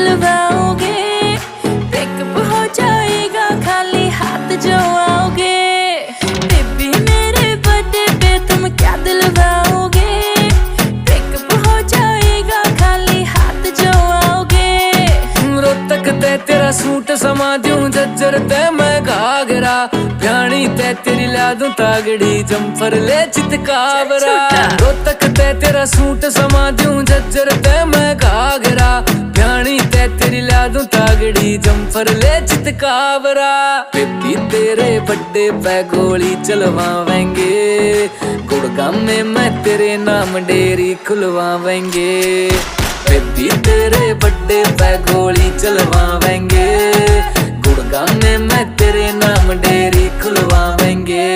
दिलवाओगे? Breakup हो जाएगा खाली हाथ जो आओगे। बेबी मेरे बर्थडे पे तुम क्या दिलवाओगे? ब्रेकअप हो जाएगा खाली हाथ जो आओगे। रोहतक ते तेरा सूट समा दूं, जज्जर ते मैं घाघरा, भ्याणी ते तेरी ला दूं तागड़ी, जम्फर ले चितकावरा। रोहतक ते तेरा सूट समा दूं, जज्जर ते मैं घाघरा, भ्याणी ते तेरी ला दूं तागड़ी, जम्फर ले चितकावरा। बेबी तेरे बर्थडे पे गोली चलवावेंगे, गुड़गांव में मैं तेरे नाम डेरी खुलवावेंगे। बेबी तेरे बर्थडे पे गोली चलवावेंगे, गुड़गांव में मैं तेरे नाम डेरी खुलवावेंगे।